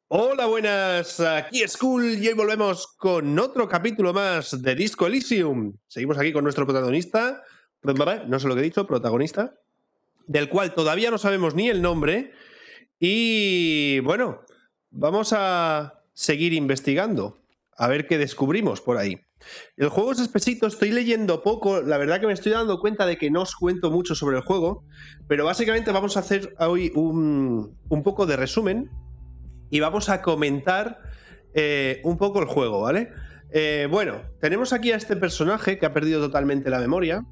Hola, buenas, aquí es Cool y hoy volvemos con otro capítulo más de Disco Elysium. Seguimos aquí con nuestro protagonista, no sé lo que he dicho, protagonista, del cual todavía no sabemos ni el nombre y bueno, vamos a seguir investigando, a ver qué descubrimos por ahí. El juego es espesito, estoy leyendo poco, la verdad que me estoy dando cuenta de que no os cuento mucho sobre el juego, pero básicamente vamos a hacer hoy un poco de resumen y vamos a comentar un poco el juego, ¿vale? Bueno, tenemos aquí a este personaje que ha perdido totalmente la memoria,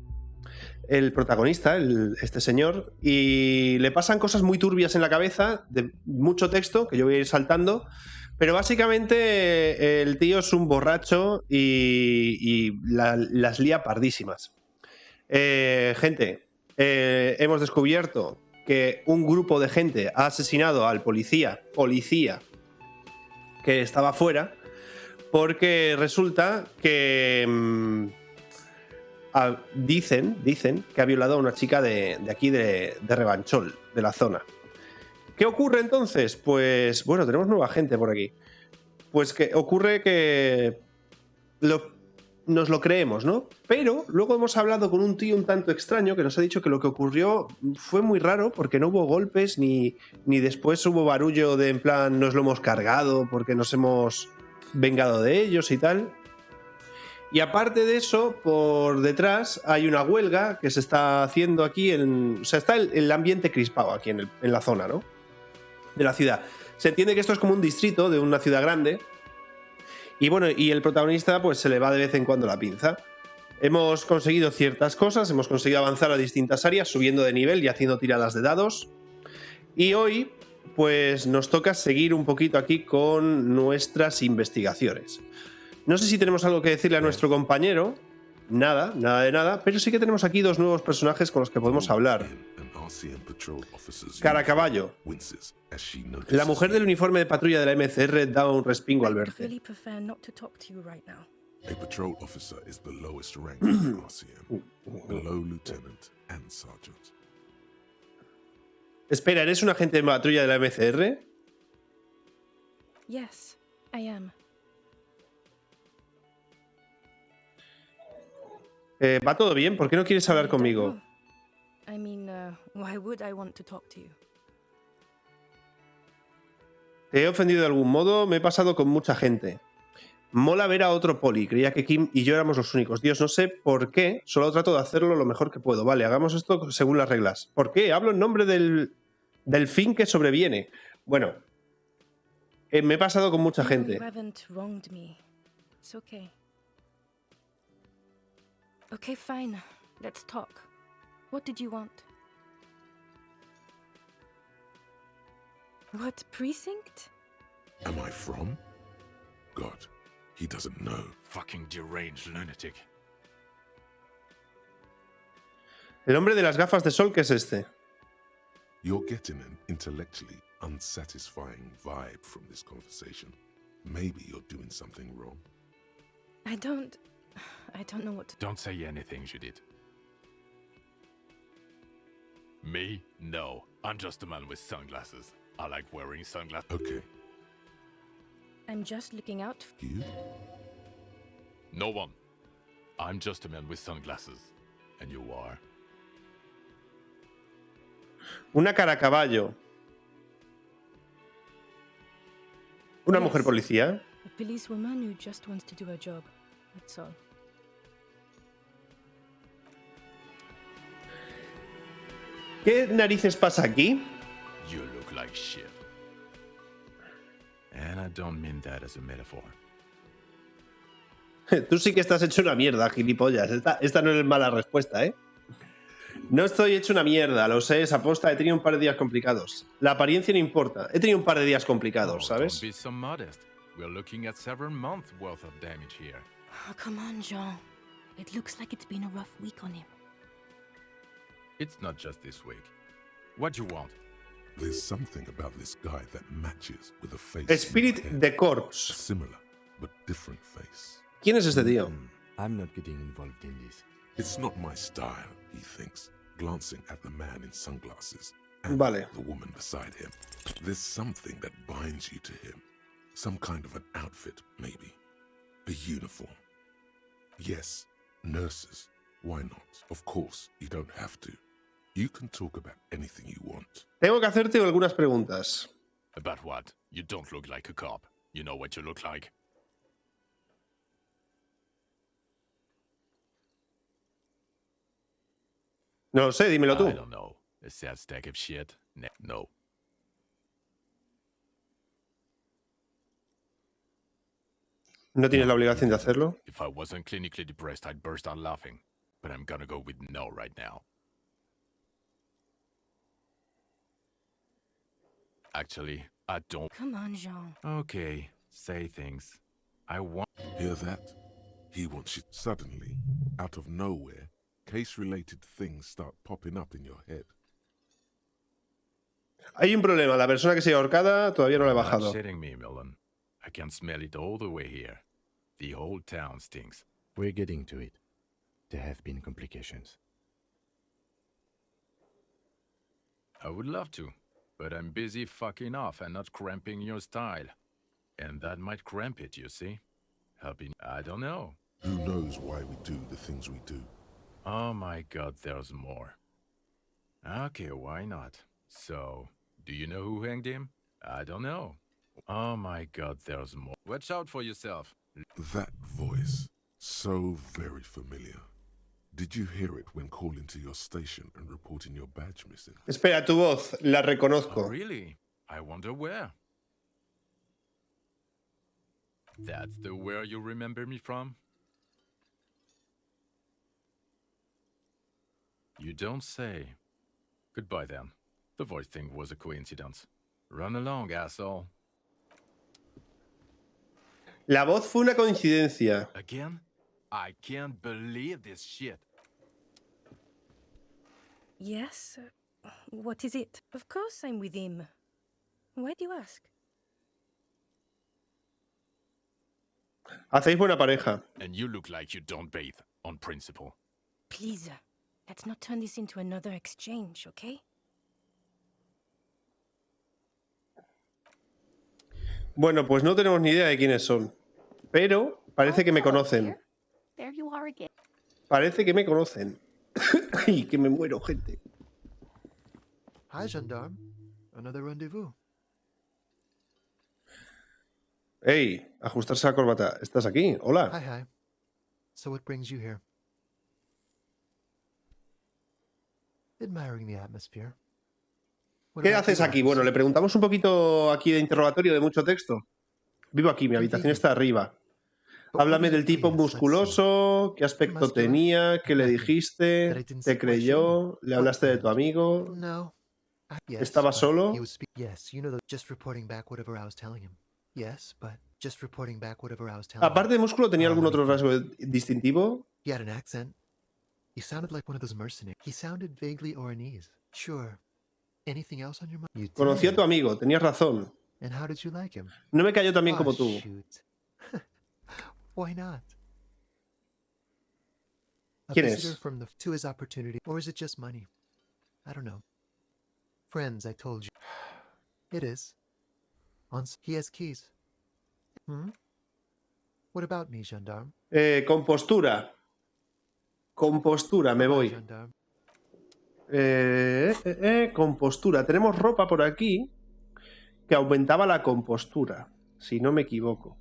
el protagonista, este señor, y le pasan cosas muy turbias en la cabeza, de mucho texto, que yo voy a ir saltando, pero básicamente el tío es un borracho y las lía pardísimas. Gente, hemos descubierto que un grupo de gente ha asesinado al policía que estaba fuera, porque resulta que dicen que ha violado a una chica de aquí de Rebanchol, de la zona. ¿Qué ocurre entonces? Pues bueno, tenemos nueva gente por aquí. Pues que ocurre que nos lo creemos, ¿no? Pero luego hemos hablado con un tío un tanto extraño que nos ha dicho que lo que ocurrió fue muy raro porque no hubo golpes ni después hubo barullo de en plan nos lo hemos cargado porque nos hemos vengado de ellos y tal. Y aparte de eso, por detrás hay una huelga que se está haciendo aquí, o sea, está el ambiente crispado aquí en la zona, ¿no? De la ciudad. Se entiende que esto es como un distrito de una ciudad grande. Y bueno, y el protagonista pues se le va de vez en cuando la pinza. Hemos conseguido ciertas cosas, hemos conseguido avanzar a distintas áreas, subiendo de nivel y haciendo tiradas de dados. Y hoy, pues nos toca seguir un poquito aquí con nuestras investigaciones. No sé si tenemos algo que decirle a nuestro compañero. Nada de nada, pero sí que tenemos aquí dos nuevos personajes con los que podemos hablar. Cara a caballo. La mujer del uniforme de patrulla de la MCR da un respingo al verte. A patrol officer is the lowest rank in RCM, below lieutenant and sergeant. Espera, ¿eres un agente de patrulla de la MCR? Yes, I am. ¿Va todo bien? ¿Por qué no quieres hablar conmigo? I mean, why would I want to talk to you? ¿Te he ofendido de algún modo? Me he pasado con mucha gente. Mola ver a otro poli. Creía que Kim y yo éramos los únicos. Dios, no sé por qué. Solo trato de hacerlo lo mejor que puedo. Vale, hagamos esto según las reglas. ¿Por qué? Hablo en nombre del fin que sobreviene. Bueno, me he pasado con mucha gente. You haven't wronged me. It's okay. Okay, fine. Let's talk. What did you want? What precinct? Am I from? God, he doesn't know. Fucking deranged lunatic. El hombre de las gafas de sol, ¿qué es este? You're getting an intellectually unsatisfying vibe from this conversation. Maybe you're doing something wrong. I don't know what to... Don't say anything, Judith. Me? No. I'm just a man with sunglasses. I like wearing sunglasses. Okay. I'm just looking out for... You? No one. I'm just a man with sunglasses. And you are? Una cara a caballo. Una mujer policía. A policewoman who just wants to do her job. That's all. ¿Qué narices pasa aquí? You look like shit. And I don't mean that as a metaphor. Tú sí que estás hecho una mierda, gilipollas. Esta no es mala respuesta, ¿eh? No estoy hecho una mierda, lo sé, es aposta. He tenido un par de días complicados. La apariencia no importa. He tenido un par de días complicados, ¿sabes? Don't be so modest. We're looking at several months worth of damage here. Oh, come on, Jean. It looks like it's been a rough week on him. It's not just this week. What do you want? There's something about this guy that matches with a face. Spirit de Corpse. A similar but different face. ¿Quién es este tío? I'm not getting involved in this. It's not my style, he thinks, glancing at the man in sunglasses and Vale. the woman beside him. There's something that binds you to him. Some kind of an outfit, maybe. A uniform. Yes, nurses. Why not? Of course, you don't have to. You can talk about anything you want. Tengo que hacerte algunas preguntas. About what? You don't look like a cop. You know what you look like? No lo sé, dímelo tú. I don't know. A sad stack of shit? No. No tienes la obligación de hacerlo. If I wasn't clinically depressed, I'd burst out laughing. But I'm gonna go with no right now. Actually, I don't. Come on, Jean. Okay, say things. I want. Hear that? He wants you. Suddenly, out of nowhere, case-related things start popping up in your head. Hay un problema. La persona que se ha ahorcada todavía no la he Not bajado. shitting me, Millen. I can smell it all the way here. The whole town stinks. We're getting to it. There have been complications. I would love to, but I'm busy fucking off and not cramping your style. And that might cramp it, you see? Helping. I don't know. Who knows why we do the things we do? Oh my god, there's more. Okay, why not? So, do you know who hanged him? I don't know. Oh my god, there's more. Watch out for yourself. That voice, so very familiar. Did you hear it when calling to your station and reporting your badge missing? Espera, tu voz, la Oh, reconozco. really? I wonder where. That's the where you remember me from? You don't say. Goodbye then. The voice thing was a coincidence. Run along, asshole. La voz fue una coincidencia. Again? I can't believe this shit. Yes? What is it? Of course I'm with him. Why do you ask? Hacéis buena pareja. And you look like you don't bathe, on principle. Please, let's not turn this into another exchange, okay? Bueno, pues no tenemos ni idea de quiénes son. Pero parece que me conocen. There you are again. Parece que me conocen. Ay, que me muero, gente. Hi, gendarme. Another rendezvous. Hey, ajustarse la corbata. ¿Estás aquí? Hola. Hi. So what brings you here? Admiring the atmosphere. What ¿Qué about haces you, aquí? Bueno, le officer? preguntamos un poquito aquí de interrogatorio de mucho texto. Vivo aquí, mi habitación está arriba. But what Háblame is del it, tipo please? Let's see. musculoso, qué aspecto Muscular? tenía, qué le Nothing. dijiste, That I didn't te see quite creyó, le What hablaste de tu friend? amigo. No. Yes, ¿Estaba but solo? he was yes, you know, just reporting back whatever I was telling him. Yes, but just reporting back whatever I was telling him. Aparte de músculo, ¿tenía algún Let me otro think. rasgo distintivo? He had an accent. He sounded like one of those mercenaries. He sounded vaguely Oranese. Sure. Anything else on your mind? You Conocí a did. tu amigo, tenías razón. And how did you like him? No me cayó tan bien Ah, como tú. shoot. Why not? A ¿Quién visitor es? from to his opportunity, or is it just money? I don't know. Friends, I told you. It is. He has keys. What about me, gendarme? Compostura. Compostura, me Bye-bye, voy. gendarme. Compostura. Tenemos ropa por aquí que aumentaba la compostura, si no me equivoco.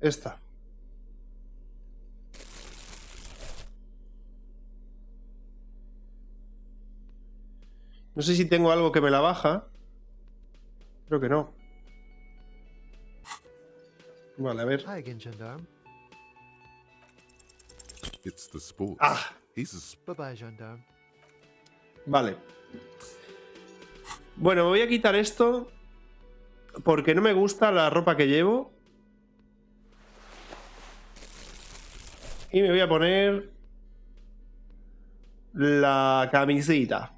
Esta. No sé si tengo algo que me la baja. Creo que no. Vale, a ver. Hi again, gendarme. It's the sports. Ah, He's a Bye-bye, gendarme. vale. Bueno, me voy a quitar esto porque no me gusta la ropa que llevo. Y me voy a poner la camiseta.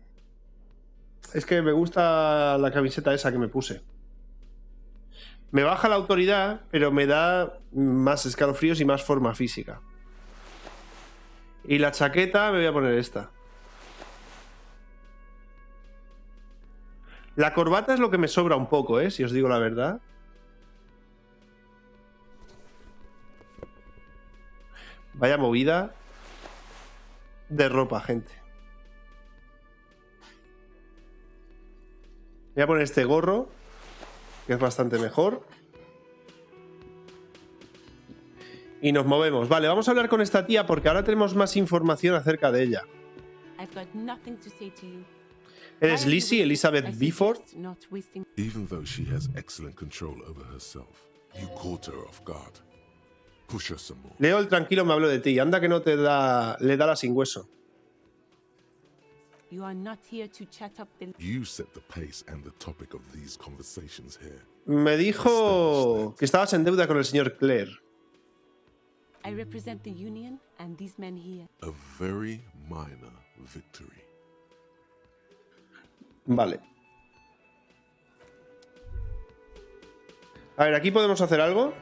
Es que me gusta la camiseta esa que me puse. Me baja la autoridad, pero me da más escalofríos y más forma física. Y la chaqueta me voy a poner esta. La corbata es lo que me sobra un poco, si os digo la verdad. Vaya movida de ropa, gente. Voy a poner este gorro, que es bastante mejor. Y nos movemos. Vale, vamos a hablar con esta tía porque ahora tenemos más información acerca de ella. ¿Eres Lizzie Elizabeth Beaufort? Even though she has excellent control over herself, you caught her off guard. Push her some more. Leo el tranquilo me habló de ti. Anda que no te da... Le da la sin hueso. You set the pace and the topic of these conversations here. Me dijo que estabas en deuda con el señor Clare. I represent the Union and these men here. A very minor victory. Vale. A ver, aquí podemos hacer algo.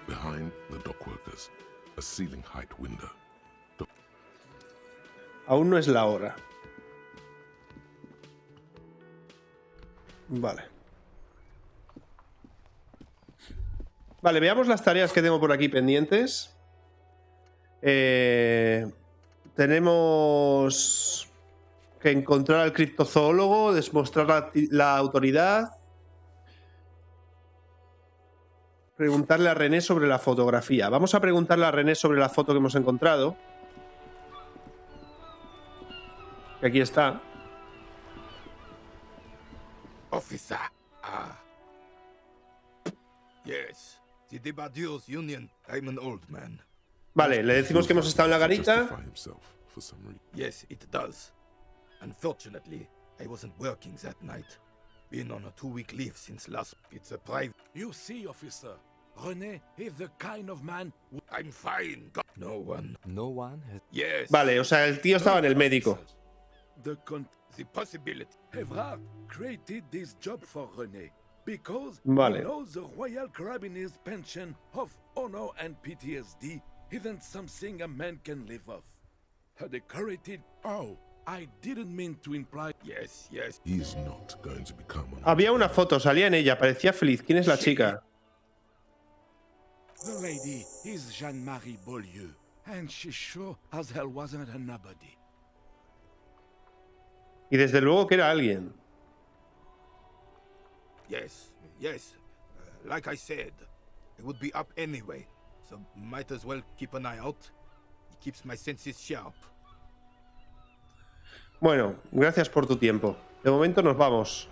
Behind the dockworkers, a ceiling height window. Aún no es la hora. Vale. Vale, veamos las tareas que tengo por aquí pendientes. Tenemos que encontrar al criptozoólogo, demostrar la autoridad, preguntarle a René sobre la fotografía. Vamos a preguntarle a René sobre la foto que hemos encontrado. Que aquí está. Officer. Yes. The Debardiers Union. I'm an old man. Vale, le decimos que hemos estado en la garita. Yes, it does. Unfortunately, I wasn't working that night. Been on a 2-week leave since last. It's a private. You see, officer, René is the kind of man. I'm fine. No one. No one has... Yes. Vale, o sea, el tío estaba en el médico. The possibility. Evrard created this job for René because vale. He knows the Royal Carabiners pension of honor and PTSD isn't something a man can live off. A decorated... Oh, I didn't mean to imply... Yes, yes. He's not going to become an... Había una foto, salía en ella, parecía feliz. ¿Quién es la chica? The lady is Jeanne-Marie Beaulieu, and she sure as hell wasn't a nobody. Y desde luego que era alguien. Yes, yes. Like I said, it would be up anyway. So might as well keep an eye out. It keeps my senses sharp. Bueno, gracias por tu tiempo. De momento nos vamos.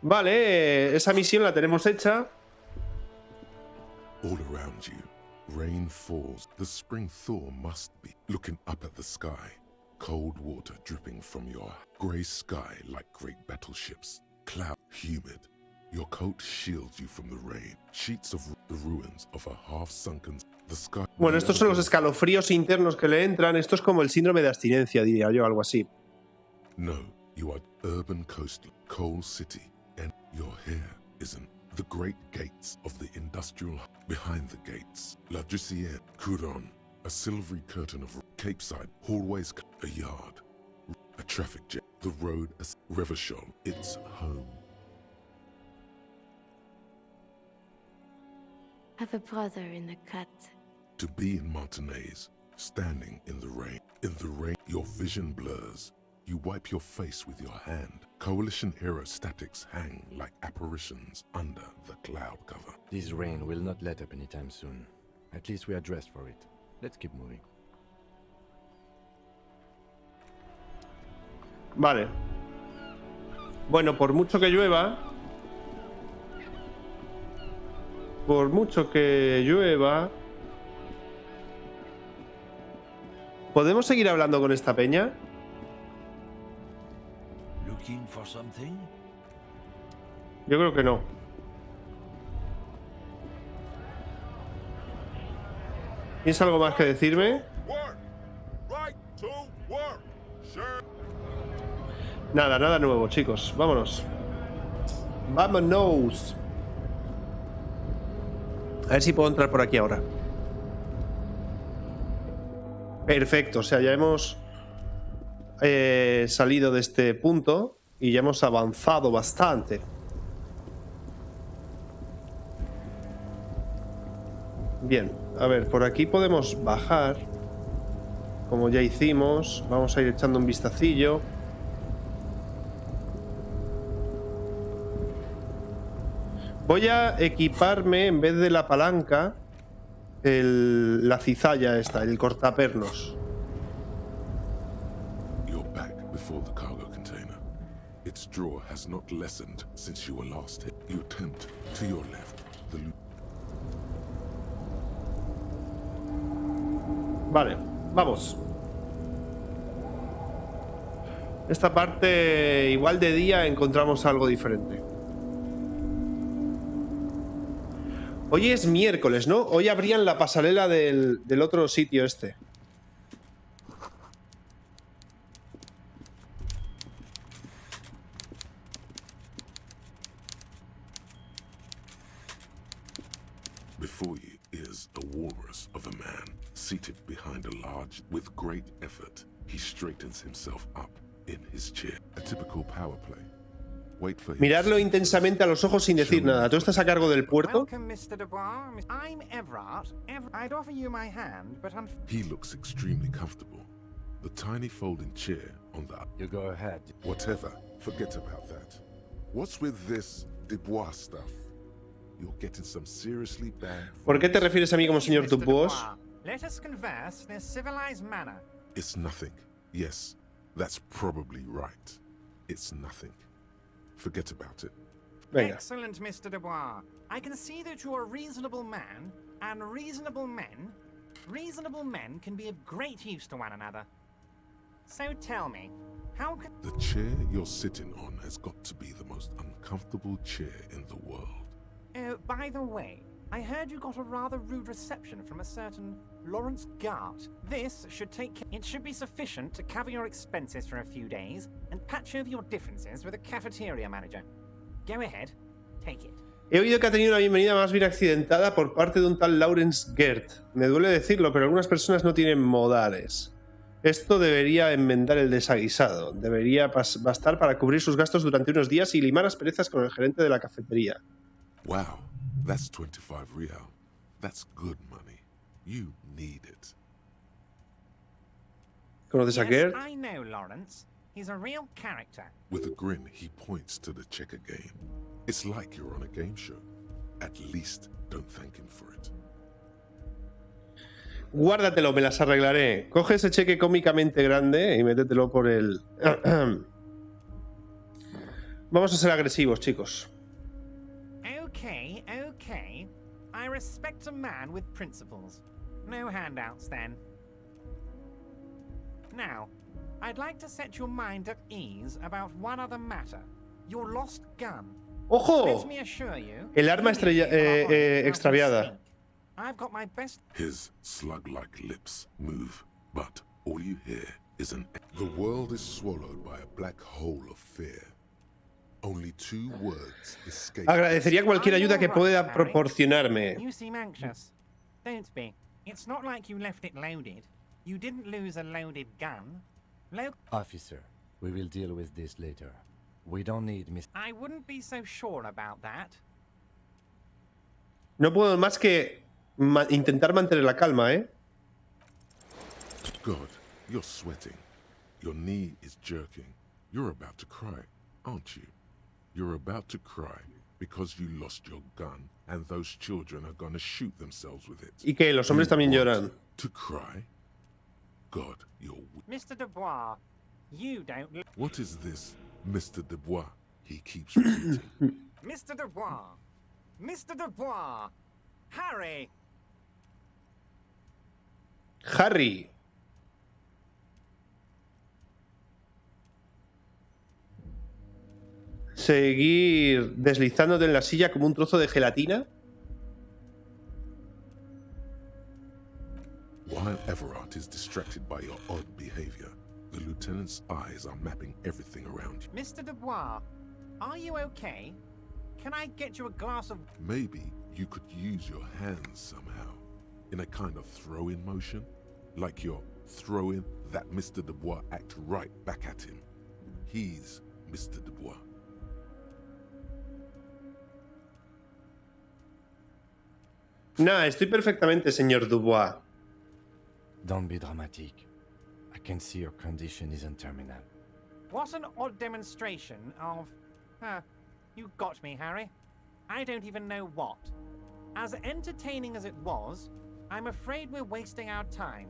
Vale, esa misión la tenemos hecha. All around you, rain falls. The spring thaw must be. Looking up at the sky, cold water dripping from your grey sky like great battleships. Cloud, humid. Your coat shields you from the rain. Sheets of the ruins of a half-sunken... The sky... Bueno, estos son los escalofríos internos que le entran. Esto es como el síndrome de abstinencia, diría yo, algo así. No, you are urban coastline, coal city, and your hair isn't. The great gates of the industrial... Behind the gates, La Jussienne, Couronne, a silvery curtain of Capeside, hallways, a yard, a traffic jam, the road, a Revachol, it's home. I have a brother in the cut. To be in Martinez, standing in the rain. In the rain, your vision blurs. You wipe your face with your hand. Coalition aerostatics hang like apparitions under the cloud cover. This rain will not let up anytime soon. At least we are dressed for it. Let's keep moving. Vale. Bueno, por mucho que llueva... Por mucho que llueva... ¿Podemos seguir hablando con esta peña? Looking for something? Yo creo que no. ¿Tienes algo más que decirme? Nada, nada nuevo, chicos. Vámonos. Vámonos. A ver si puedo entrar por aquí ahora. Perfecto, o sea, ya hemos salido de este punto y ya hemos avanzado bastante. Bien, a ver, por aquí podemos bajar. Como ya hicimos, vamos a ir echando un vistacillo. Voy a equiparme, en vez de la palanca, la cizalla esta, el cortapernos. You're back before the cargo container. Its drawer has not lessened since you were last hit. Your tent to your left. The Vale, vamos. Esta parte, igual de día, encontramos algo diferente. Hoy es miércoles, ¿no? Hoy abrían la pasarela del otro sitio este. Before you is a walrus of a man, seated behind a large. With great effort, he straightens himself up in his chair. A typical power play. Wait for him. Mirarlo intensamente a los ojos sin decir nada. ¿Tú estás a cargo del puerto? Welcome, Mr. Dubois. I'm Everard. I'd offer you my hand, but He looks extremely comfortable. The tiny folding chair on the. You go ahead. Whatever. Forget about that. What's with this Dubois stuff? You're getting some seriously bad. ¿Por qué te refieres a mí como señor Mr. Dubois? Let us converse in a civilized manner. It's nothing. Yes, that's probably right. It's nothing. Forget about it. Venga. Excellent, Mr. Dubois. I can see that you're a reasonable man, and reasonable men can be of great use to one another. So tell me, how can... The chair you're sitting on has got to be the most uncomfortable chair in the world. Oh, by the way, I heard you got a rather rude reception from a certain Lawrence Gart. This should it should be sufficient to cover your expenses for a few days and patch over your differences with a cafeteria manager. Go ahead, take it. He oído que ha tenido una bienvenida más bien accidentada por parte de un tal Lawrence Gert. Me duele decirlo, pero algunas personas no tienen modales. Esto debería enmendar el desaguisado. Debería bastar para cubrir sus gastos durante unos días y limar asperezas con el gerente de la cafetería. Wow, that's 25 real. That's good money. You need it. ¿Conoces a Gert? I know Lawrence. He's a real character. With a grin, he points to the checker game. It's like you're on a game show. At least don't thank him for it. Guárdatelo, me las arreglaré. Coge ese cheque cómicamente grande y métetelo por el... Vamos a ser agresivos, chicos. Okay. I respect a man with principles. No handouts, then. Now, I'd like to set your mind at ease about one other matter. Your lost gun. ¡Ojo! Let me assure you, El arma extraviada. I've got my best... His slug-like lips move, but all you hear is an... The world is swallowed by a black hole of fear. Only 2 words escape. Agradecería cualquier ayuda que pueda proporcionarme. You seem anxious. Don't be. It's not like you left it loaded. You didn't lose a loaded gun. Officer, we will deal with this later. We don't need Miss... I wouldn't be so sure about that. No puedo más que intentar mantener la calma, ¿eh? God, you're sweating. Your knee is jerking. You're about to cry, aren't you? You're about to cry because you lost your gun and those children are gonna shoot themselves with it. Y que los hombres también lloran. To cry? God, you're... Mr. Dubois, you don't... What is this, Mr. Dubois? He keeps repeating. Mr. Dubois! Mr. Dubois! Harry! Harry. Seguir deslizándote en la silla como un trozo de gelatina. While Everard is distracted by your odd behavior, the lieutenant's eyes are mapping everything around you. Mr. Dubois, are you okay? Can I get you a glass of... Maybe you could use your hands somehow, in a kind of throw-in motion, like you're throwing that Mr. Dubois act right back at him. He's Mr. Dubois. Nah, estoy perfectamente, señor Dubois. Don't be dramatic. I can see your condition isn't terminal. What an odd demonstration of... you got me, Harry. I don't even know what. As entertaining as it was, I'm afraid we're wasting our time.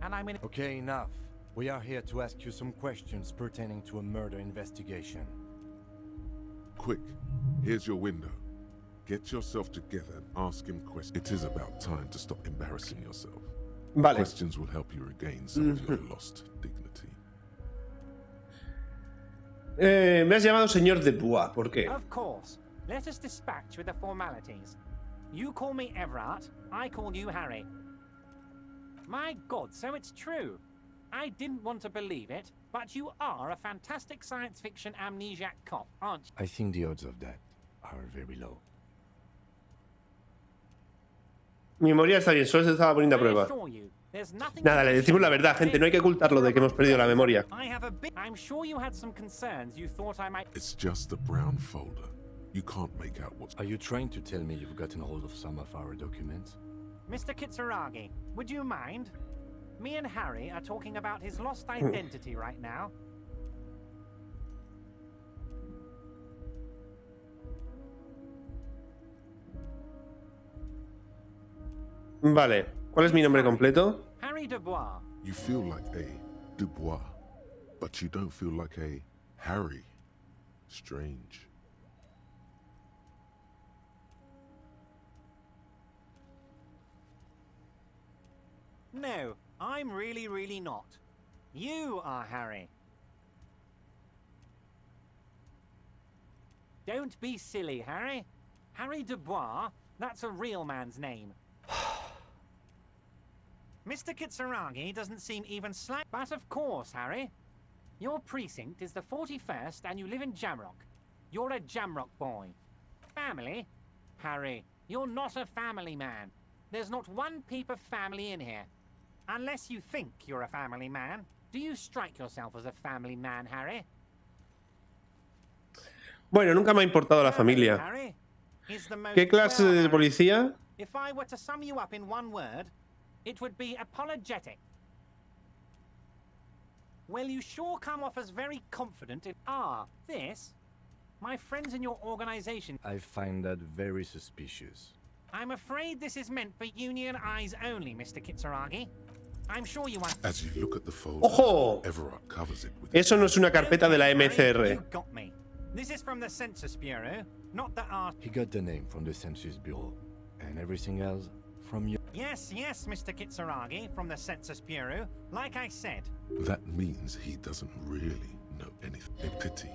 And I'm in... Okay, enough. We are here to ask you some questions pertaining to a murder investigation. Quick, here's your window. Get yourself together and ask him questions. It is about time to stop embarrassing yourself. Vale. Questions will help you regain some of your lost dignity. Me has llamado señor Dubois, ¿por qué? Of course. Let us dispatch with the formalities. You call me Everard, I call you Harry. My God, so it's true. I didn't want to believe it, but you are a fantastic science fiction amnesiac cop, aren't you? I think the odds of that are very low. Mi memoria está bien, solo se estaba poniendo a prueba. Nada, le decimos la verdad, gente, no hay que ocultarlo de que hemos perdido la memoria. I'm sure you had some concerns you thought I might... It's just a brown folder. You can't make out what's... Are you trying to tell me you've gotten hold of some of our documents? Mr. Kitsuragi, would you mind? Me and Harry are talking about his lost identity right now. Vale, ¿cuál es mi nombre completo? Harry Dubois. You feel like a Dubois, but you don't feel like a Harry. Strange. No, I'm really not. You are Harry. Don't be silly, Harry. Harry Dubois, that's a real man's name. Mr. Kitsuragi doesn't seem even slight... But of course, Harry. Your precinct is the 41st and you live in Jamrock. You're a Jamrock boy. Family? Harry, you're not a family man. There's not one peep of family in here. Unless you think you're a family man. Do you strike yourself as a family man, Harry? Bueno, nunca me ha importado la familia. Harry is the most... ¿Qué clase de policía? If I were to sum you up in one word, it would be apologetic. Well, you sure come off as very confident in... this? My friends in your organization... I find that very suspicious. I'm afraid this is meant for union eyes only, Mr. Kitsuragi. I'm sure you want... As you look at the folder, ¡Ojo! Everard covers it with... Eso no es una carpeta de la MCR. You got me. This is from the Census Bureau, not the art... He got the name from the Census Bureau, and everything else from you. Yes, Mr. Kitsuragi, from the Census Bureau, like I said. That means he doesn't really know anything. A pity.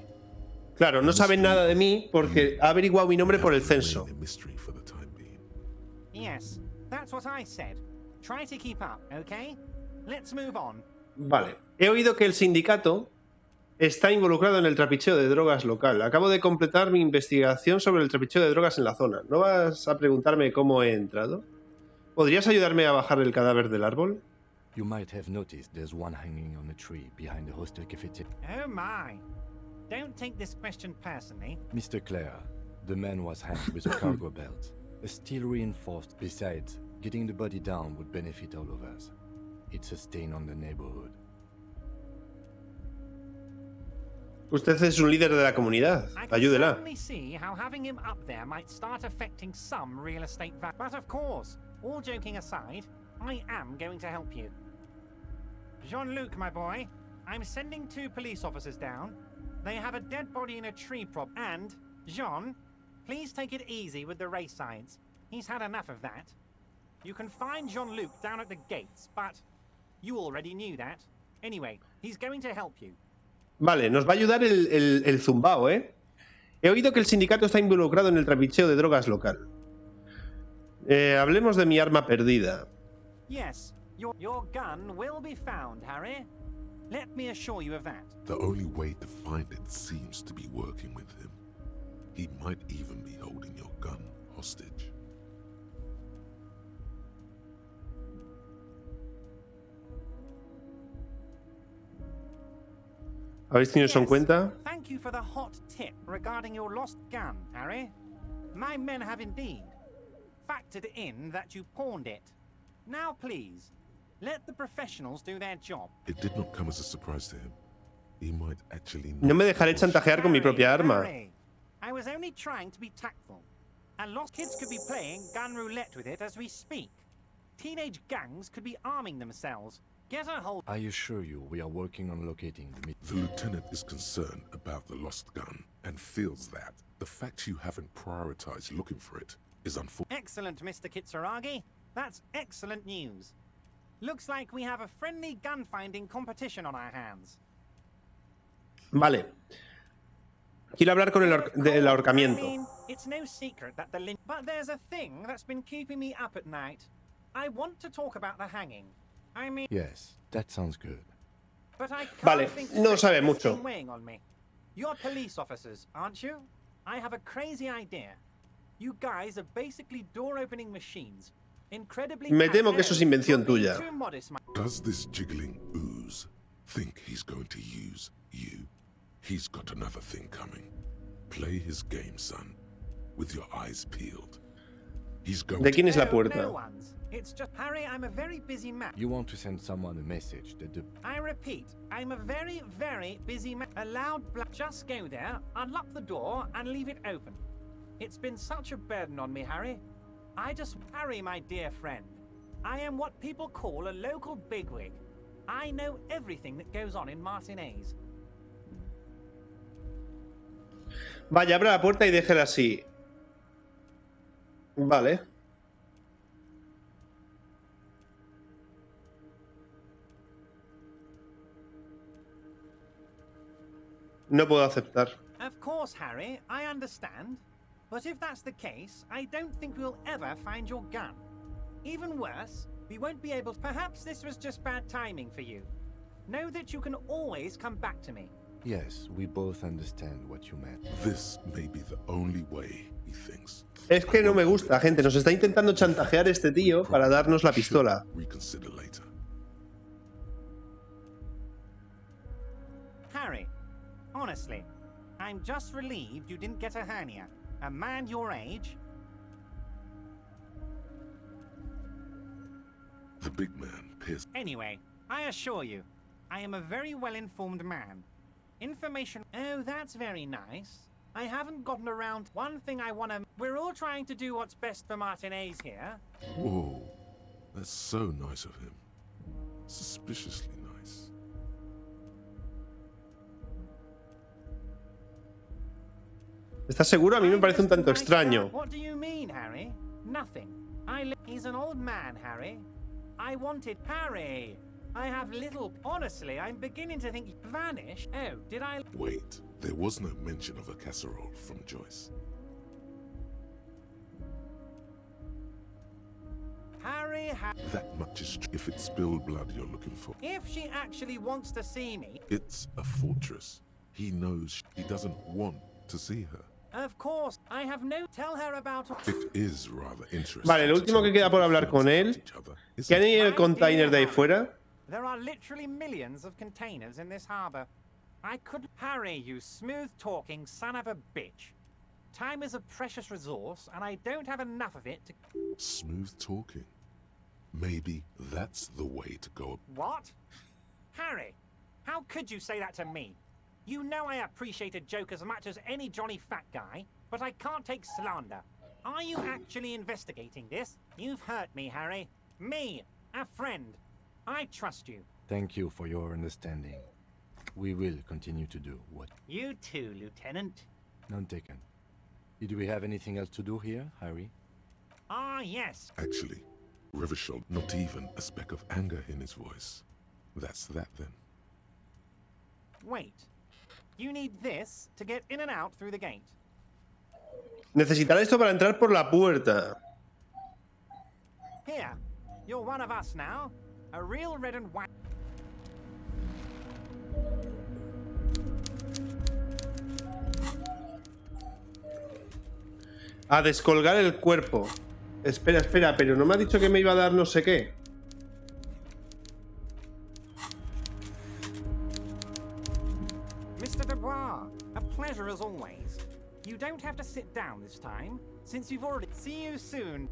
Claro, no saben nada de mí porque ha averiguado mi nombre por el censo. Yes, that's what I said. Try to keep up, okay? Let's move on. Vale. He oído que el sindicato está involucrado en el trapicheo de drogas local. Acabo de completar mi investigación sobre el trapicheo de drogas en la zona. ¿No vas a preguntarme cómo he entrado? ¿Podrías ayudarme a bajar el cadáver del árbol? You might have noticed there's one hanging on a tree behind the hostel cafeteria. Oh my. Don't take this question personally. Mr. Clare, the man was hanged with a cargo belt. A steel reinforced. Besides, getting the body down would benefit all of us. It's a stain on the neighborhood. Usted es un líder de la comunidad. Ayúdela. I can certainly see how having him up there might start affecting some real estate value. But of course, all joking aside, I am going to help you. Jean-Luc, my boy, I'm sending 2 police officers down. They have a dead body in a tree prop. And, Jean, please take it easy with the race science. He's had enough of that. You can find Jean-Luc down at the gates, but you already knew that. Anyway, he's going to help you. Vale, nos va a ayudar el zumbao, ¿eh? He oído que el sindicato está involucrado en el trapicheo de drogas local. Hablemos de mi arma perdida. Yes, your gun will be found, Harry. Let me assure you of that. The only way to find it seems to be working with him. He might even be holding your gun hostage. ¿Habéis tenido eso en Yes. cuenta? Thank you for the hot tip regarding your lost gun, Harry. My men have indeed factored in that you pawned it. Now, please, let the professionals do their job. It did not come as a surprise to him. He might actually No me dejaré chantajear con mi propia arma. Harry, I was only trying to be tactful. And lost kids could be playing gun roulette with it as we speak. Teenage gangs could be arming themselves. Get a hold. I assure you, we are working on locating the The lieutenant is concerned about the lost gun and feels that the fact you haven't prioritized looking for it is unfortunate. Excellent, Mr. Kitsuragi. That's excellent news. Looks like we have a friendly gun-finding competition on our hands. Vale. Quiero hablar con del I ahorcamiento. mean, it's no secret that but there's a thing that's been keeping me up at night. I want to talk about the hanging. I mean, Yes, that sounds good. but I can't Vale, think no straight sabe with this mucho. thing weighing on me. You're police officers, aren't you? I have a crazy idea. You guys are basically door-opening machines. Incredibly. Me temo que eso es invención You're being tuya. too modest, my- Does this jiggling ooze think he's going to use you? He's got another thing coming. Play his game, son, with your eyes peeled. He's going ¿De quién es la No, puerta? no one's. It's just Harry. I'm a very busy man. You want to send someone a message that the... I repeat, I'm a very, very busy man. A loud just go there, unlock the door, and leave it open. It's been such a burden on me, Harry. Harry, my dear friend, I am what people call a local bigwig. I know everything that goes on in Martinez. Vaya, abra la puerta y déjela así. Vale. No puedo aceptar. Of course, Harry, I understand. But if that's the case, I don't think we'll ever find your gun. Even worse, we won't be able to. Perhaps this was just bad timing for you. Know that you can always come back to me. Yes, we both understand what you meant. This may be the only way, he thinks. Es que no me gusta, gente. Nos está intentando chantajear este tío para darnos la pistola. Reconsider later. Harry, honestly, I'm just relieved you didn't get a hernia. A man your age. The big man pierced. Anyway, I assure you, I am a very well-informed man. Information. Oh, that's very nice. I haven't gotten around. One thing I want to. We're all trying to do what's best for Martinez here. Whoa, that's so nice of him. Suspiciously nice. ¿Estás seguro? A mí me parece un tanto extraño. What do you mean, Harry? Nothing. He's an old man, Harry. I wanted Harry. I have little. Honestly, I'm beginning to think he vanished. Oh, did I? Wait, there was no mention of a casserole from Joyce. Harry. That much is true. If it's spilled blood you're looking for, If she actually wants to see me, it's a fortress. He knows he doesn't want to see her. of course, I have no. Tell her about. It is rather interesting. Vale, lo último que queda por hablar con él. ¿Qué hay en el container de ahí fuera? There are literally millions of containers in this harbor. I could. Harry, you smooth-talking son of a bitch. Time is a precious resource, and I don't have enough of it to. Smooth talking. Maybe that's the way to go. What? Harry, how could you say that to me? You know I appreciate a joke as much as any Johnny Fat guy, but I can't take slander. Are you actually investigating this? You've hurt me, Harry. Me, a friend. I trust you. Thank you for your understanding. We will continue to do what... You too, Lieutenant. None taken. Did we have anything else to do here, Harry? Ah, yes. Actually, Revachol, not even a speck of anger in his voice. That's that then. Wait. You need this to get in and out through the gate. Necesitará esto para entrar por la puerta. Here, you're one of us now. A real red and white. A descolgar el cuerpo. Espera, espera, pero no me ha dicho que me iba a dar no sé qué. Mr. Dubois, a pleasure as always. You don't have to sit down this time, since you've already... See you soon.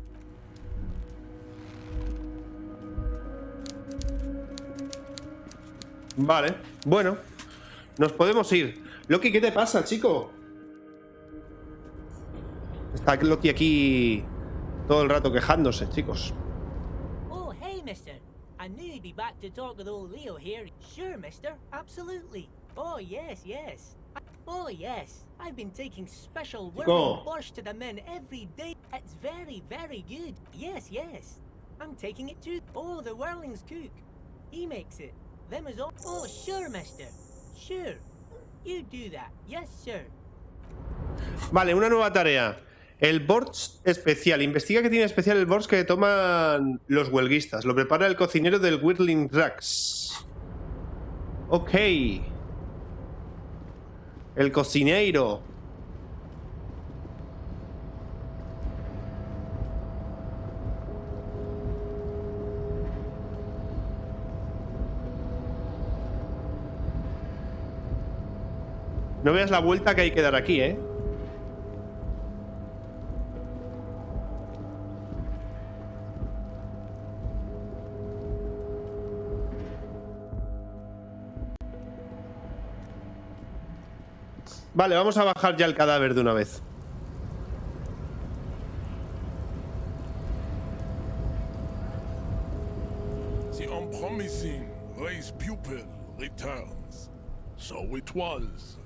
Vale, bueno. Nos podemos ir. Loki, ¿qué te pasa, chico? Está Loki aquí todo el rato quejándose, chicos. Oh, hey, mister. I knew you'd be back to talk with old Leo here. Sure, mister. Absolutely. Oh, yes, yes. Oh, yes. I've been taking special whirling borscht to the men every day. It's very, very good. Yes, yes. I'm taking it to... Oh, the whirling's cook. He makes it. Them is all... Oh, sure, mister. Sure. You do that. Yes, sir. Vale, una nueva tarea. El borscht especial. Investiga qué tiene especial el borscht que toman los huelguistas. Lo prepara el cocinero del Whirling Rags. Ok. El cocinero. No veas la vuelta que hay que dar aquí, ¿eh? Vale, vamos a bajar ya el cadáver de una vez. The unpromising race pupil returns. So it was.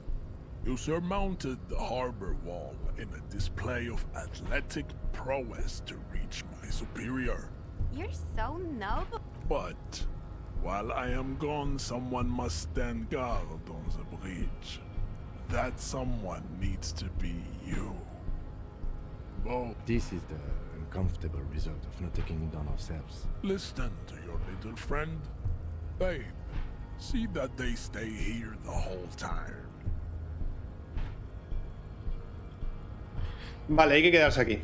You surmounted the harbor wall in a display of athletic prowess to reach my superior. You're so noble. But while I am gone, someone must stand guard on the bridge. That someone needs to be you. Both. This is the uncomfortable result of not taking it on ourselves. Listen to your little friend. Babe, see that they stay here the whole time. Vale, hay que quedarse aquí.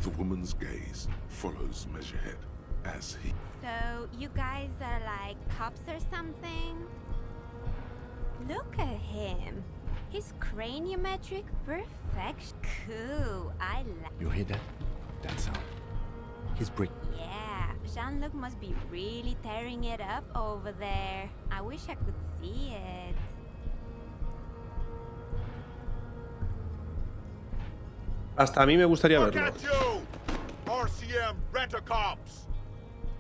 The woman's gaze follows Measurehead as he... So, you guys are like cops or something? Look at him. His craniometric perfection. Cool, I like... You hear that? That sound. He's breaking. Yeah, Jean-Luc must be really tearing it up over there. I wish I could see it. Hasta a mí me gustaría verlo. Look at you! RCM rent-a-cops!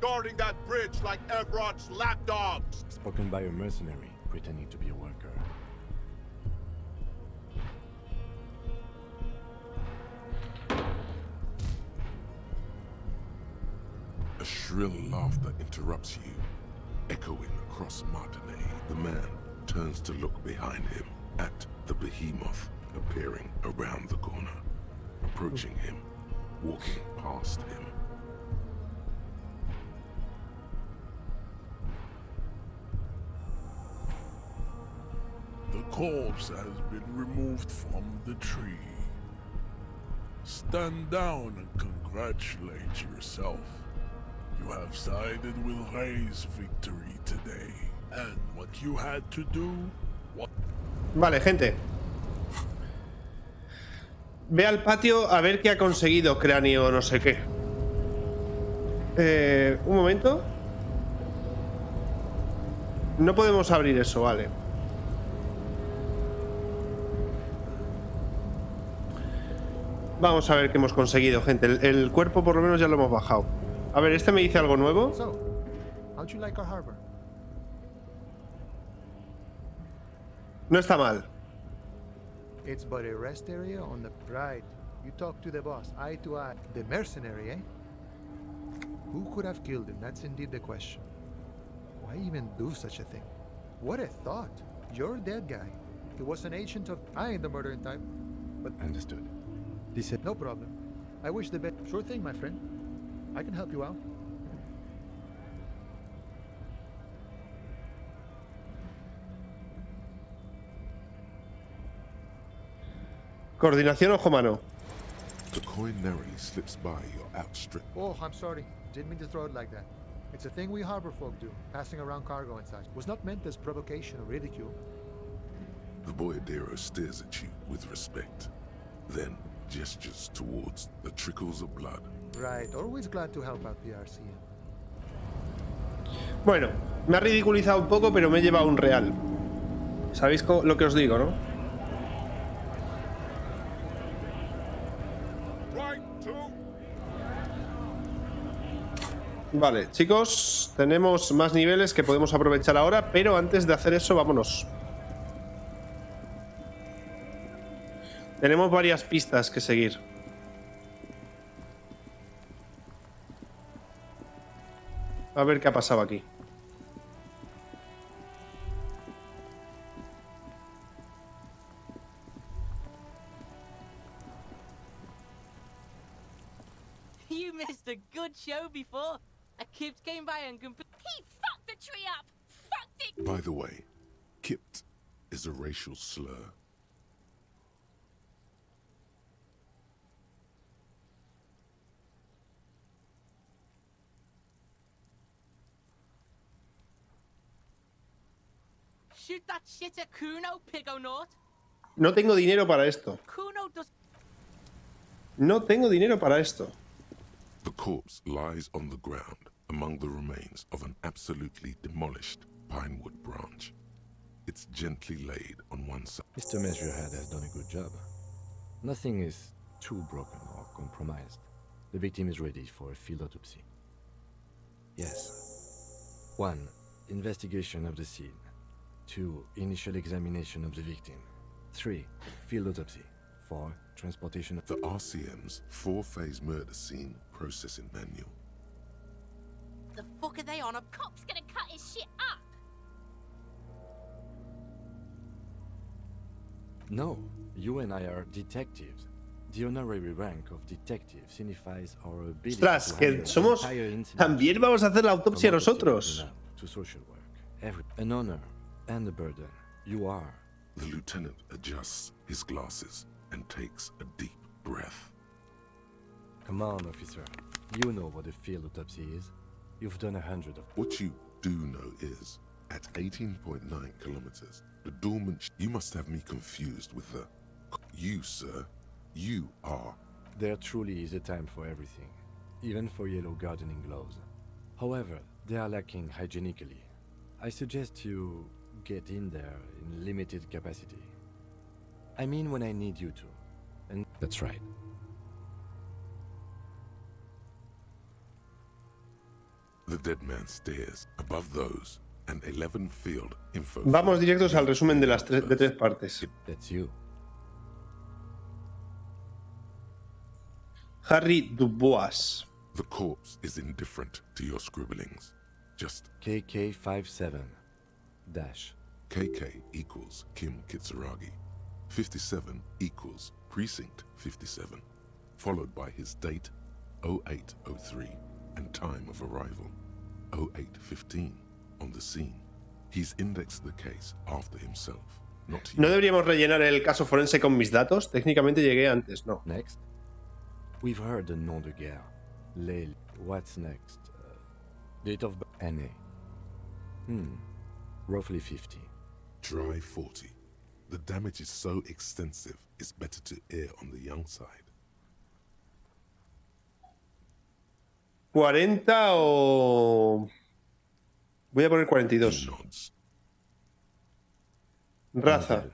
Guarding that bridge like Everott's lapdogs! Spoken by a mercenary, pretending to be a worker. A shrill laughter interrupts you, echoing across Martinez. The man turns to look behind him at the behemoth appearing around the corner, approaching him, walking past him. The corpse has been removed from the tree. Stand down and congratulate yourself. You have sided with Ray's victory today. And what you had to do... Vale, gente. Ve al patio a ver qué ha conseguido cráneo no sé qué. Un momento. No podemos abrir eso, vale. Vamos a ver qué hemos conseguido, gente. El cuerpo por lo menos ya lo hemos bajado. A ver, ¿este me dice algo nuevo? So, how'd you like our harbor? No está mal. It's but a rest area on the right. You talk to the boss, eye to eye. The mercenary, eh? Who could have killed him? That's indeed the question. Why even do such a thing? What a thought. You're a dead guy. He was an agent of... I ain't the murdering type. But... Understood. This is... No problem. I wish the best... Sure thing, my friend. I can help you out. Coordinación ojo-mano. The coin narrowly slips by your outstretched. Oh, I'm sorry. Didn't mean to throw it like that. It's a thing we harbor folk do, passing around cargo inside. Was not meant as provocation or ridicule. The boyadero stares at you with respect, then gestures towards the trickles of blood. Right, always glad to help out the RCM. Bueno, me ha ridiculizado un poco, pero me he llevado un real. ¿Sabéis lo que os digo, no? Vale, chicos, tenemos más niveles que podemos aprovechar ahora, pero antes de hacer eso, vámonos. Tenemos varias pistas que seguir. A ver qué ha pasado aquí. You missed a good show before. A kid came by and He fucked the tree up! Fucked it! By the way, kipped is a racial slur. Shoot that shit at Kuno, Pigonaut. No tengo dinero para esto. Kuno does. No tengo dinero para esto. The corpse lies on the ground among the remains of an absolutely demolished pinewood branch. It's gently laid on one side. Mr. Measurehead has done a good job. Nothing is too broken or compromised. The victim is ready for a field autopsy. Yes. 1. Investigation of the scene. 2. Initial examination of the victim. 3. Field autopsy. 4. Transportation of the RCM's 4-phase murder scene processing manual. The fuck are they on? A cop's gonna cut his shit up! No, you and I are detectives. The honorary rank of detective signifies our ability Ostras, to que handle somos... the entire incident. También vamos a hacer la autopsia From nosotros. to social work. An honor and a burden. You are. The lieutenant adjusts his glasses and takes a deep breath. Come on, officer. You know what a field autopsy is. You've done 100 of. What you do know is, at 18.9 kilometers, the dormant. You must have me confused with the. You, sir. You are. There truly is a time for everything, even for yellow gardening gloves. However, they are lacking hygienically. I suggest you get in there in limited capacity. I mean when I need you to. And that's right. The dead man stares. Above those, an 11 field info. Vamos directos al resumen de las de 3 partes. That's you. Harry Dubois. The corpse is indifferent to your scribblings. Just KK57 dash. KK equals Kim Kitsuragi. 57 equals Precinct 57, followed by his date 0803 and time of arrival 0815 on the scene. He's indexed the case after himself, not you. ¿No deberíamos rellenar el caso forense con mis datos? Técnicamente llegué antes, no. Next. We've heard the nom de guerre. Lel. What's next? Date of birth. NA. Roughly 50. Try 40. The damage is so extensive, it's better to err on the young side. 40 o... Voy a poner 42. Raza.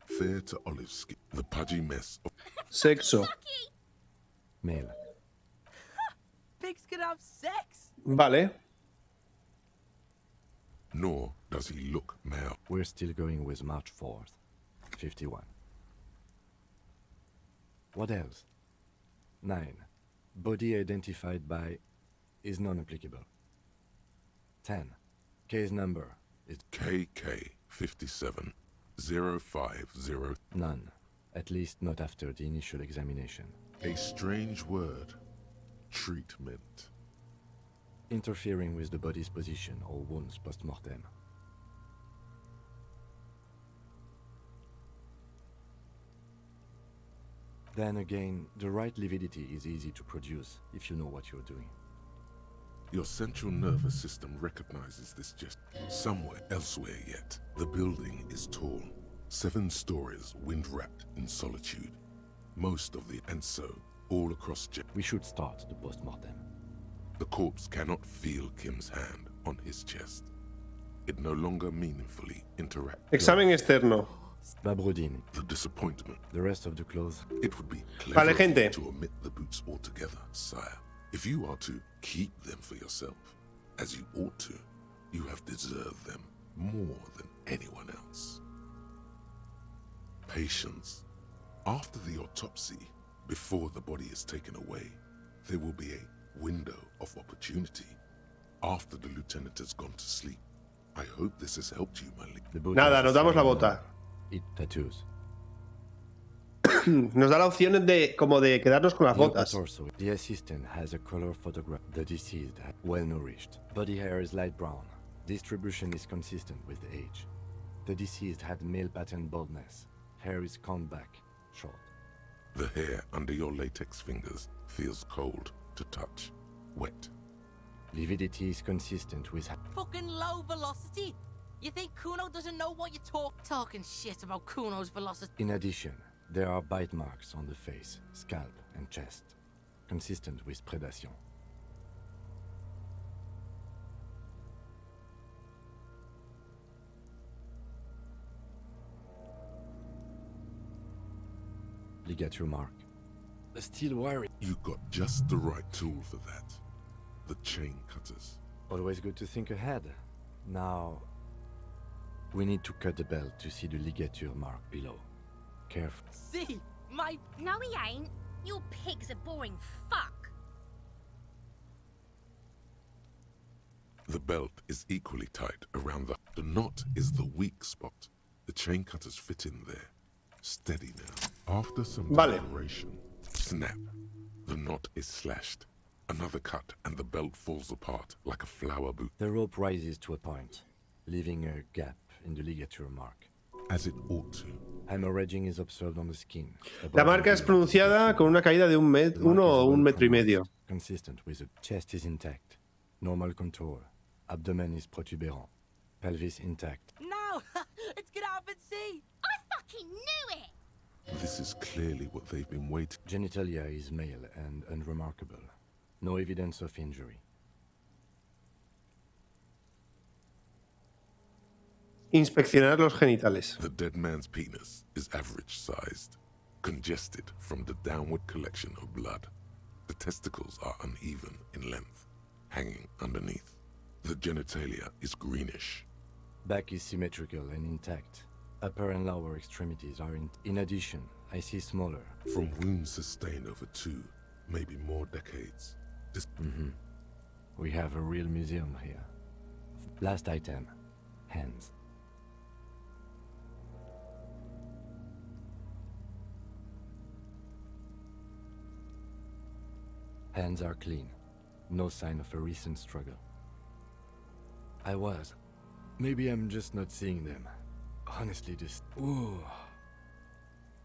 Fair to olive skin. The pudgy mess of... Sexo. Male. Pigs can have sex. Vale. Nor does he look male. We're still going with March 4th. 51. What else? 9. Body identified by is non-applicable. 10. Case number is KK57 050. None. At least not after the initial examination. A strange word. Treatment. Interfering with the body's position or wounds post-mortem. Then again, the right lividity is easy to produce if you know what you're doing. Your central nervous system recognizes this just somewhere elsewhere yet. The building is tall, 7 stories, wind-wrapped in solitude. Most of the and so all across We should start the post-mortem. The corpse cannot feel Kim's hand on his chest. It no longer meaningfully interacts. Examen externo. Babrodin. The disappointment. The rest of the clothes. It would be Vale, clever gente. to omit the boots altogether, sire. If you are to keep them for yourself, as you ought to, you have deserved them more than anyone else. Patience. After the autopsy, before the body is taken away, there will be a window of opportunity. After the lieutenant has gone to sleep. I hope this has helped you, my lady. Nada, nos damos la bota. It tattoos. Nos da la opción de como de quedarnos con las botas. The assistant has a color photograph. The deceased, well nourished. Body hair is light brown. Distribution is consistent with the age. The deceased had male pattern baldness. Hair is combed back, short. The hair under your latex fingers feels cold to touch, wet. Lividity is consistent with... Fucking low velocity? You think Kuno doesn't know what you're talking shit about Kuno's velocity? In addition, there are bite marks on the face, scalp, and chest, consistent with predation. Ligature mark. Still wiry. You got just the right tool for that. The chain cutters. Always good to think ahead. Now, we need to cut the belt to see the ligature mark below. Careful. See, my... No, he ain't. Your pig's a boring fuck. The belt is equally tight around the knot is the weak spot. The chain cutters fit in there. Steady now. After some deliberation, snap. The knot is slashed. Another cut and the belt falls apart like a flower boot. The rope rises to a point, leaving a gap in the ligature mark. As it ought to. Hemorrhaging is observed on the skin. La marca es pronunciada con una caída de 1 o 1,5 metros. Consistent with the chest is intact. Normal contour. Abdomen is protuberant. Pelvis intact. No! Let's get out and see! I fucking knew it! This is clearly what they've been waiting. Genitalia is male and unremarkable. No evidence of injury. Inspeccionar los genitales. The dead man's penis is average-sized, congested from the downward collection of blood. The testicles are uneven in length, hanging underneath. The genitalia is greenish. Back is symmetrical and intact. Upper and lower extremities are in addition, I see smaller. From wounds sustained over 2, maybe more decades. We have a real museum here. Last item, hands. Hands are clean. No sign of a recent struggle. Maybe I'm just not seeing them. Honestly, this... Ooh.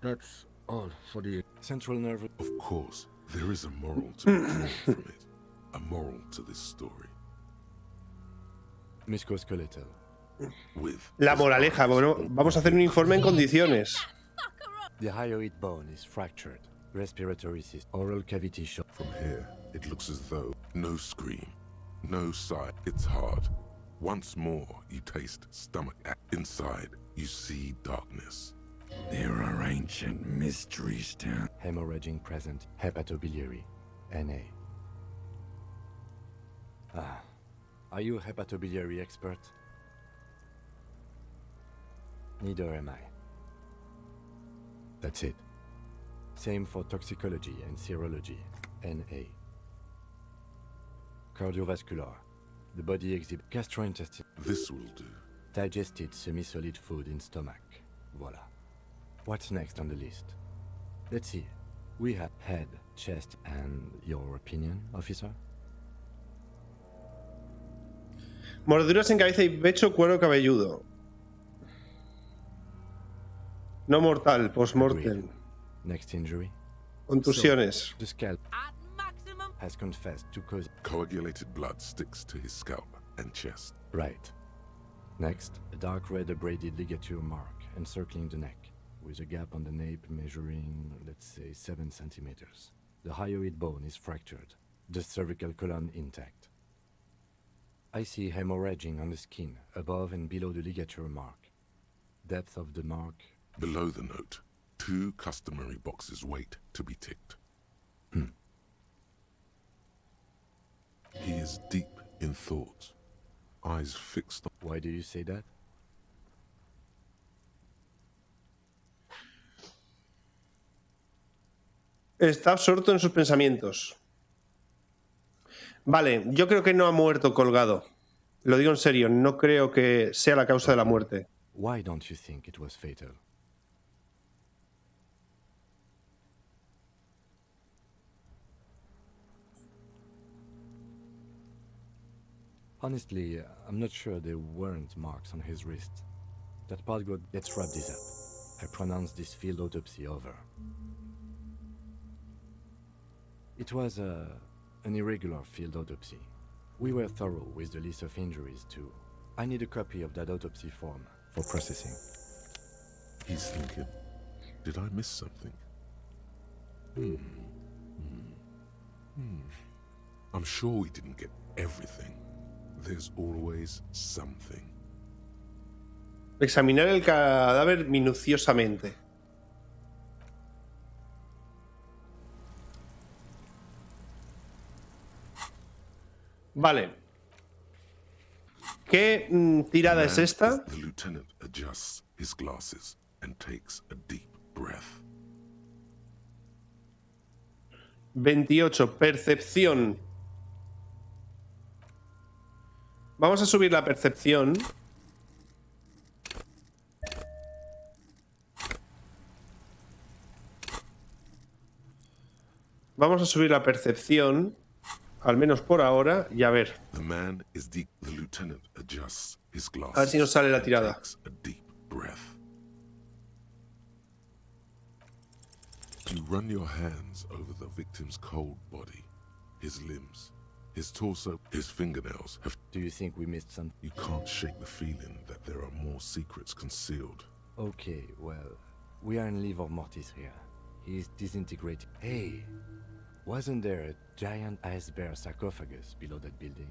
That's all for the central nerve... Of course, there is a moral to be drawn from it. A moral to this story. Musculoskeletal. La moraleja, bueno, vamos a hacer un informe en condiciones. The hyoid bone is fractured. Respiratory system. Oral cavity shot. From here, it looks as though no scream, no sigh. It's hard. Once more, you taste stomach. Inside, you see darkness. There are ancient mysteries down. Hemorrhaging present. Hepatobiliary. NA. Are you a hepatobiliary expert? Neither am I. That's it. Same for toxicology and serology. NA. Cardiovascular. The body exhibits gastrointestinal. This will do. Digested semi-solid food in stomach. Voila. What's next on the list? Let's see. We have head, chest, and your opinion, officer? Mordeduras en cabeza y pecho, cuero cabelludo. No mortal, post-mortem. Next injury? Contusiones. So, the scalp has confessed to cause... Coagulated blood sticks to his scalp and chest. Right. Next, a dark red abraded ligature mark encircling the neck, with a gap on the nape measuring, let's say, 7 centimeters. The hyoid bone is fractured, the cervical column intact. I see hemorrhaging on the skin, above and below the ligature mark. Depth of the mark... Below the note, 2 customary boxes wait to be ticked. He is deep in thought, eyes fixed on... Why do you say that? Está absorto en sus pensamientos. Vale, yo creo que no ha muerto colgado. Lo digo en serio, no creo que sea la causa de la muerte. Why don't you think it was fatal? Honestly, I'm not sure there weren't marks on his wrist. That part got... Let's wrap this up. I pronounce this field autopsy over. It was an irregular field autopsy. We were thorough with the list of injuries too. I need a copy of that autopsy form for processing. He's thinking, did I miss something? I'm sure we didn't get everything. There's always something. Examinar el cadáver minuciosamente. Vale. ¿Qué tirada es esta? The lieutenant adjusts his glasses and takes a deep breath. 28. Percepción. Vamos a subir la percepción. Vamos a subir la percepción. Al menos por ahora, y a ver. The man is deep. The lieutenant adjusts his glasses. A ver si nos sale la tirada. Takes a deep breath. You run your hands over the victim's cold body, his limbs, his torso, his fingernails have... Do you think we missed something? You can't shake the feeling that there are more secrets concealed. Okay, well, we are in livor mortis here. He is disintegrating. Hey! Wasn't there a giant ice bear sarcophagus below that building?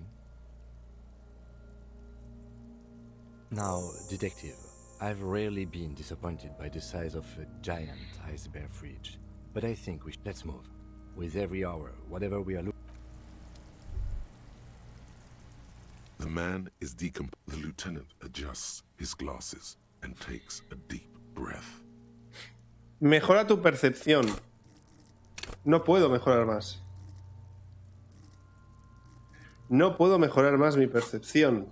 Now, detective, I've rarely been disappointed by the size of a giant ice bear fridge. But I think we should... Let's move. With every hour, whatever we are looking... The man is decomposed. The lieutenant adjusts his glasses and takes a deep breath. Mejora tu percepción. No puedo mejorar más. No puedo mejorar más mi percepción.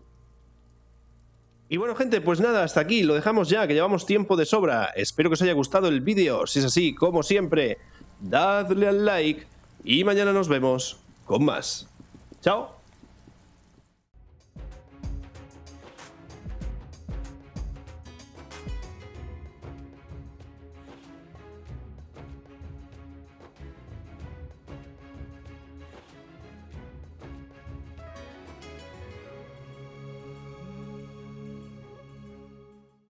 Y bueno, gente, pues nada, hasta aquí. Lo dejamos ya, que llevamos tiempo de sobra. Espero que os haya gustado el vídeo. Si es así, como siempre, dadle al like. Y mañana nos vemos con más. Chao.